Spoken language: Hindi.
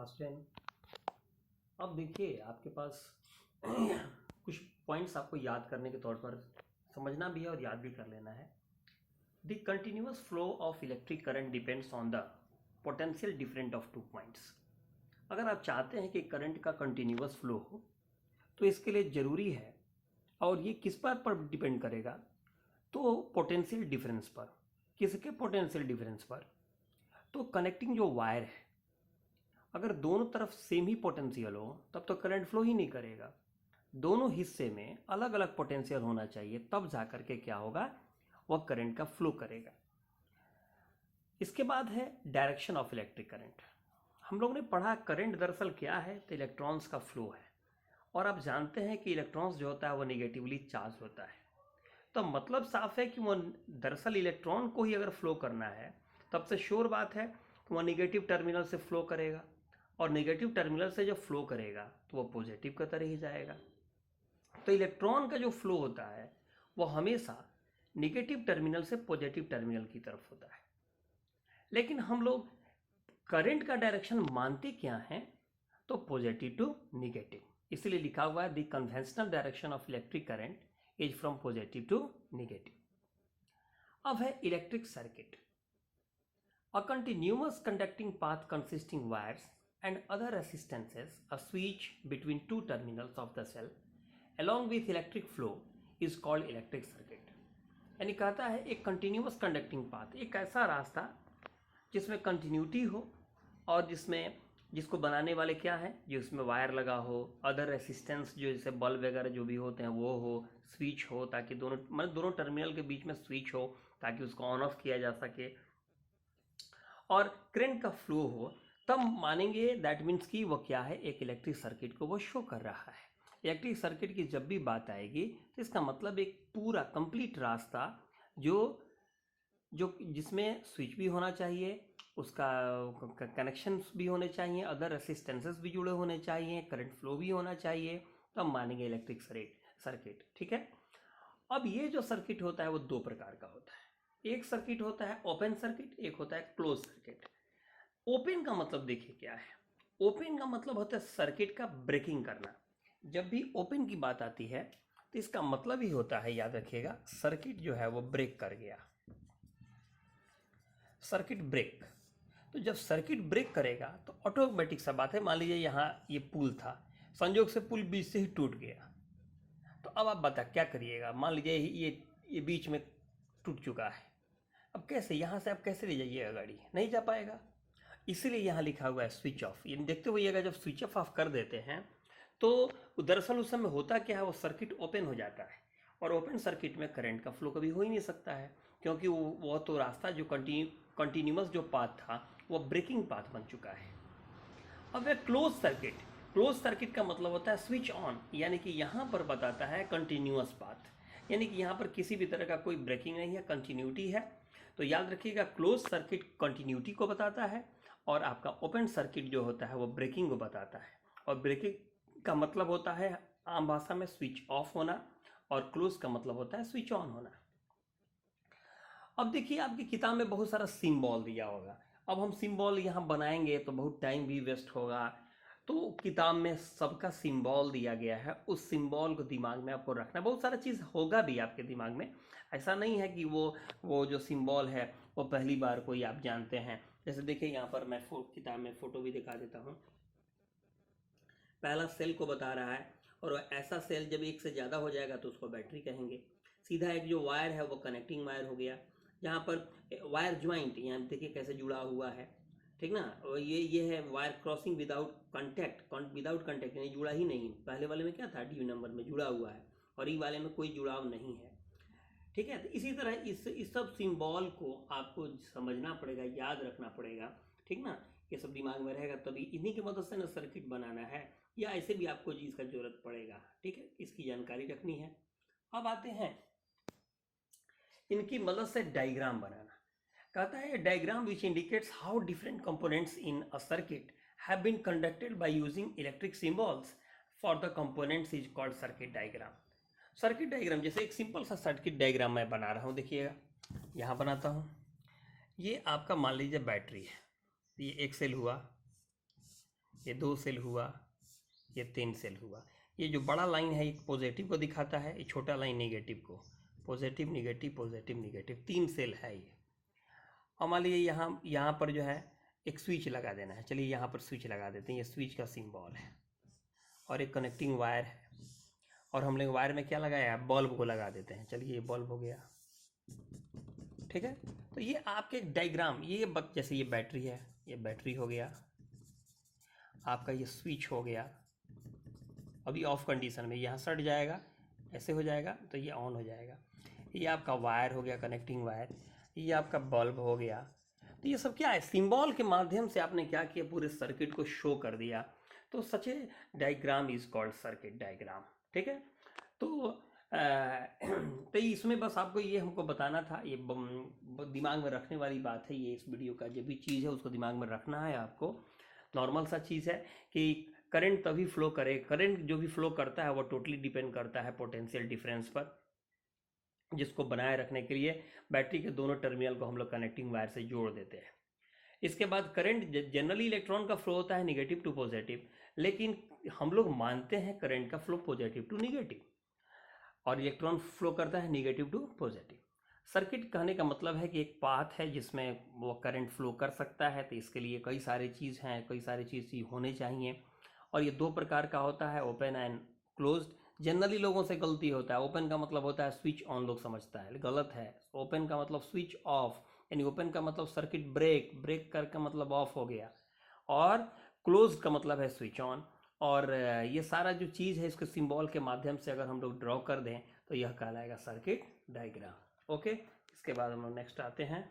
क्लास 10। अब देखिए आपके पास कुछ पॉइंट्स आपको याद करने के तौर पर समझना भी है और याद भी कर लेना है। The continuous flow of electric current depends on the potential different of 2 points. अगर आप चाहते हैं कि करंट का कंटिन्यूअस फ्लो हो तो इसके लिए ज़रूरी है, और ये किस पर डिपेंड करेगा, तो पोटेंशियल डिफरेंस पर। किसके पोटेंशियल डिफरेंस पर? तो कनेक्टिंग जो वायर है, अगर दोनों तरफ सेम ही पोटेंशियल हो तब तो करंट फ्लो ही नहीं करेगा। दोनों हिस्से में अलग अलग पोटेंशियल होना चाहिए, तब जा करके क्या होगा, वह करंट का फ्लो करेगा। इसके बाद है डायरेक्शन ऑफ इलेक्ट्रिक करंट। हम लोग ने पढ़ा करंट दरअसल क्या है, तो इलेक्ट्रॉन्स का फ्लो है। और आप जानते हैं कि इलेक्ट्रॉन्स जो होता है वो निगेटिवली चार्ज होता है, तो मतलब साफ है कि वो दरअसल इलेक्ट्रॉन को ही अगर फ्लो करना है तब से श्योर बात है कि वह निगेटिव टर्मिनल से फ्लो करेगा, और नेगेटिव टर्मिनल से जब फ्लो करेगा तो वो पॉजिटिव की तरह ही जाएगा। तो इलेक्ट्रॉन का जो फ्लो होता है वो हमेशा नेगेटिव टर्मिनल से पॉजिटिव टर्मिनल की तरफ होता है। लेकिन हम लोग करंट का डायरेक्शन मानते क्या हैं, तो पॉजिटिव टू नेगेटिव, इसलिए लिखा हुआ है the conventional direction of electric current is from positive to negative. अब है electric circuit. A continuous conducting path consisting wires and other resistances, a switch between two terminals of the cell along with electric flow is called electric circuit। यानी कहता है एक कंटिन्यूअस कंडक्टिंग पाथ, एक ऐसा रास्ता जिसमें कंटिन्यूटी हो और जिसको बनाने वाले क्या है, जिसमें वायर लगा हो, अदर रेसिस्टेंस जो जैसे बल्ब वगैरह जो भी होते हैं वो हो, स्विच हो ताकि दोनों टर्मिनल के बीच में स्विच हो ताकि उसको ऑन ऑफ किया जा सके, और करंट का फ्लो हो, तब मानेंगे दैट मीन्स कि वो क्या है, एक इलेक्ट्रिक सर्किट को वो शो कर रहा है। इलेक्ट्रिक सर्किट की जब भी बात आएगी तो इसका मतलब एक पूरा कंप्लीट रास्ता जो जिसमें स्विच भी होना चाहिए, उसका कनेक्शन भी होने चाहिए, अदर रेसिस्टेंसेस भी जुड़े होने चाहिए, करंट फ्लो भी होना चाहिए, तब मानेंगे इलेक्ट्रिक सर्किट। ठीक है। अब ये जो सर्किट होता है वो दो प्रकार का होता है। एक सर्किट होता है ओपन सर्किट, एक होता है क्लोज सर्किट। ओपन का मतलब देखिए क्या है, ओपन का मतलब होता है सर्किट का ब्रेकिंग करना। जब भी ओपन की बात आती है तो इसका मतलब ही होता है, याद रखिएगा, सर्किट जो है वो ब्रेक कर गया, सर्किट ब्रेक। तो जब सर्किट ब्रेक करेगा तो ऑटोमेटिक सा बात है, मान लीजिए यहाँ ये पुल था, संयोग से पुल बीच से ही टूट गया, तो अब आप बता क्या करिएगा। मान लीजिए ये बीच में टूट चुका है, अब कैसे यहाँ से आप कैसे ले जाइएगा गाड़ी, नहीं जा पाएगा। इसीलिए यहाँ लिखा हुआ है स्विच ऑफ। ये देखते हुएगा जब स्विच ऑफ कर देते हैं तो दरअसल उस समय होता क्या है, वो सर्किट ओपन हो जाता है, और ओपन सर्किट में करंट का फ्लो कभी हो ही नहीं सकता है, क्योंकि वो तो रास्ता जो कंटिन्यूअस जो पाथ था वो ब्रेकिंग पाथ बन चुका है। अब है क्लोज सर्किट। क्लोज सर्किट का मतलब होता है स्विच ऑन, यानी कि यहाँ पर बताता है कंटिन्यूअस पाथ, यानी कि यहाँ पर किसी भी तरह का कोई ब्रेकिंग नहीं है, कंटिन्यूटी है। तो याद रखिएगा क्लोज सर्किट कंटिन्यूटी को बताता है, और आपका ओपन सर्किट जो होता है वो ब्रेकिंग को बताता है। और ब्रेकिंग का मतलब होता है आम भाषा में स्विच ऑफ होना, और क्लोज का मतलब होता है स्विच ऑन होना। अब देखिए आपकी किताब में बहुत सारा सिंबल दिया होगा, अब हम सिंबल यहाँ बनाएंगे तो बहुत टाइम भी वेस्ट होगा, तो किताब में सबका सिंबल दिया गया है, उस सिंबल को दिमाग में आपको रखना। बहुत सारा चीज़ होगा भी आपके दिमाग में, ऐसा नहीं है कि वो जो सिंबल है वो पहली बार कोई आप जानते हैं। जैसे देखिए यहाँ पर मैं किताब में फ़ोटो भी दिखा देता हूँ। पहला सेल को बता रहा है, और ऐसा सेल जब एक से ज़्यादा हो जाएगा तो उसको बैटरी कहेंगे। सीधा एक जो वायर है वो कनेक्टिंग वायर हो गया। यहाँ पर वायर ज्वाइंट, यहाँ देखिए कैसे जुड़ा हुआ है, ठीक ना। और ये है वायर क्रॉसिंग विदाउट कॉन्टैक्ट, यानी जुड़ा ही नहीं। पहले वाले में क्या था, डी नंबर में जुड़ा हुआ है, और ई वाले में कोई जुड़ाव नहीं है। ठीक है। तो इसी तरह इस सब सिंबल को आपको समझना पड़ेगा, याद रखना पड़ेगा, ठीक ना। ये सब दिमाग में रहेगा तभी इन्हीं की मदद से ना सर्किट बनाना है, या ऐसे भी आपको चीज़ का जरूरत पड़ेगा। ठीक है, इसकी जानकारी रखनी है। अब आते हैं इनकी मदद से डायग्राम बनाना। कहता है diagram which indicates how different components in a circuit have been conducted by using electric symbols for the components is called circuit diagram. Circuit diagram जैसे एक सिंपल सा सर्किट डायग्राम मैं बना रहा हूँ, देखिएगा यहाँ बनाता हूँ। ये आपका मान लीजिए बैटरी है, ये एक सेल हुआ, ये 2 सेल हुआ, ये 3 सेल हुआ। ये जो बड़ा लाइन है एक पॉजिटिव को दिखाता है, ये छोटा लाइन नेगेटिव को। Positive negative positive negative 3 cell है ये। और मान लीजिए यहाँ पर जो है एक स्विच लगा देना है। चलिए यहाँ पर स्विच लगा देते हैं, ये स्विच का सिंबल है और एक कनेक्टिंग वायर है। और हम लोग वायर में क्या लगाया, बल्ब को लगा देते हैं। चलिए ये बल्ब हो गया, ठीक है। तो ये आपके डायग्राम, ये जैसे ये बैटरी है, ये बैटरी हो गया आपका, ये स्विच हो गया। अभी ऑफ कंडीशन में यहाँ सट जाएगा, ऐसे हो जाएगा तो ये ऑन हो जाएगा। ये आपका वायर हो गया, कनेक्टिंग वायर। ये आपका बल्ब हो गया। तो ये सब क्या है, सिंबल के माध्यम से आपने क्या किया, पूरे सर्किट को शो कर दिया। तो such a diagram is called circuit diagram, ठीक है। तो तो इसमें बस आपको ये हमको बताना था, ये दिमाग में रखने वाली बात है। ये इस वीडियो का जो भी चीज़ है उसको दिमाग में रखना है आपको। नॉर्मल सा चीज़ है कि करंट तभी फ्लो करे, करंट जो भी फ्लो करता है वो टोटली डिपेंड करता है पोटेंशियल डिफरेंस पर, जिसको बनाए रखने के लिए बैटरी के दोनों टर्मिनल को हम लोग कनेक्टिंग वायर से जोड़ देते हैं। इसके बाद करंट, जनरली इलेक्ट्रॉन का फ्लो होता है नेगेटिव टू पॉजिटिव, लेकिन हम लोग मानते हैं करंट का फ्लो पॉजिटिव टू नेगेटिव, और इलेक्ट्रॉन फ्लो करता है नेगेटिव टू पॉजिटिव। सर्किट कहने का मतलब है कि एक पाथ है जिसमें वो करंट फ्लो कर सकता है। तो इसके लिए कई सारी चीज़ हैं, कई सारी चीज़ होने चाहिए। और ये 2 प्रकार का होता है, ओपन एंड क्लोज्ड। जनरली लोगों से गलती होता है, ओपन का मतलब होता है स्विच ऑन, लोग समझता है, गलत है। ओपन का मतलब स्विच ऑफ, यानी ओपन का मतलब सर्किट ब्रेक, ब्रेक करके मतलब ऑफ हो गया। और क्लोज का मतलब है स्विच ऑन। और ये सारा जो चीज़ है इसको सिंबल के माध्यम से अगर हम लोग ड्रॉ कर दें तो यह कहलाएगा सर्किट डायग्राम। ओके, इसके बाद हम लोग नेक्स्ट आते हैं।